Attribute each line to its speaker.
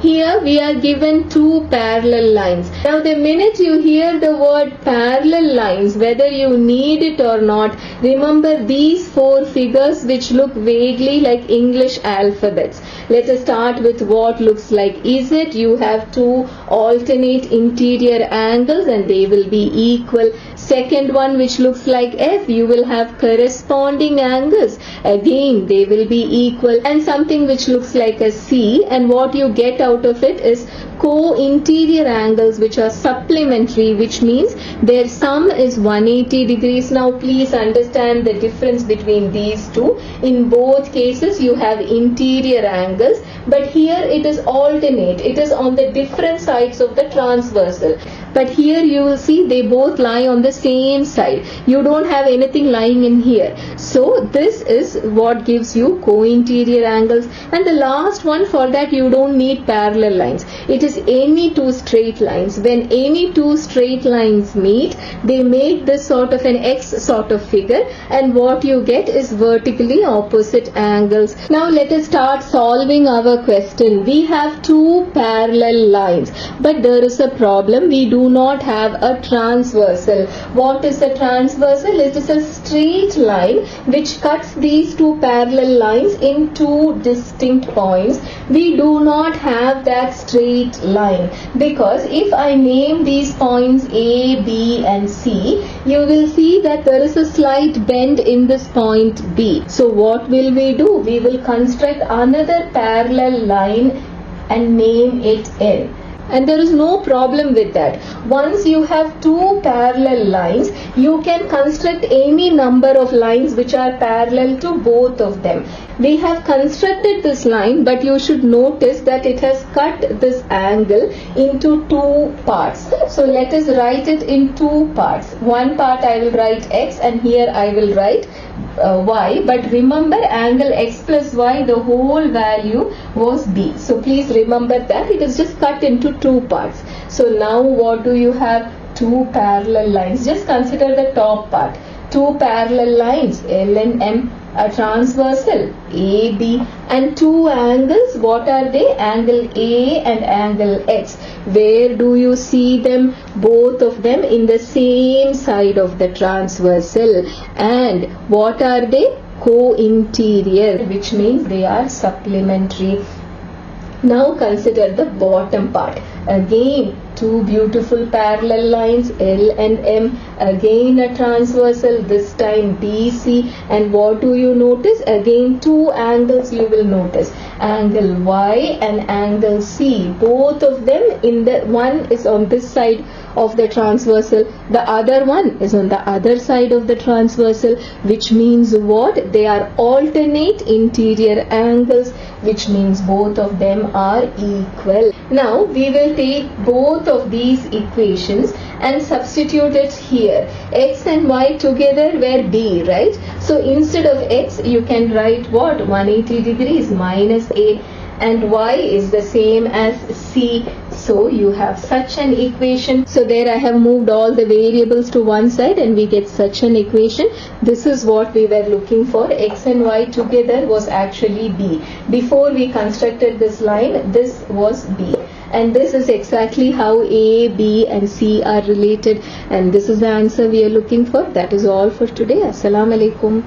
Speaker 1: Here we are given two parallel lines. Now the minute you hear the word parallel lines, whether you need it or not, remember these four figures which look vaguely like English alphabets. Let us start with what looks like Z. You have two alternate interior angles and they will be equal. Second one, which looks like F, you will have corresponding angles. Again, they will be equal. And something which looks like a C, and what you get out of it is co-interior angles which are supplementary, which means their sum is 180 degrees. Now please understand the difference between these two. In both cases you have interior angles, but here it is alternate. It is on the different sides of the transversal. But here you will see they both lie on the same side. You don't have anything lying in here. So this is what gives you co-interior angles. And the last one, for that you don't need parallel lines. It is any two straight lines. When any two straight lines meet, they make this sort of an X sort of figure, and what you get is vertically opposite angles. Now let us start solving our question. We have two parallel lines, but there is a problem. We do not have a transversal. What is a transversal? It is a straight line which cuts these two parallel lines in two distinct points. We do not have that straight line, because if I name these points A, B and C, you will see that there is a slight bend in this point B. So what will we do? We will construct another parallel line and name it N. And there is no problem with that. Once you have two parallel lines, you can construct any number of lines which are parallel to both of them. We have constructed this line, but you should notice that it has cut this angle into two parts. So let us write it in two parts. One part I will write X and here I will write Y, but remember angle X plus Y, the whole value was B. So please remember that it is just cut into two parts. So now what do you have? Two parallel lines. Just consider the top part. Two parallel lines, L and M, a transversal AB, and two angles. What are they? Angle A and angle X. Where do you see them? Both of them in the same side of the transversal. And what are they? Co-interior, which means they are supplementary. Now consider the bottom part. Again, two beautiful parallel lines, L and M. Again a transversal, this time BC. And what do you notice? Again two angles you will notice. Angle Y and angle C. Both of them, in the one is on this side of the transversal, the other one is on the other side of the transversal, which means what? They are alternate interior angles, which means both of them are equal. Now we will take both of these equations and substitute it here. X and Y together were B, right? So instead of X you can write what? 180 degrees minus A, and Y is the same as C. So you have such an equation. So there I have moved all the variables to one side and we get such an equation. This is what we were looking for. X and Y together was actually B. Before we constructed this line, this was B. And this is exactly how A, B and C are related. And this is the answer we are looking for. That is all for today. Assalamu alaikum.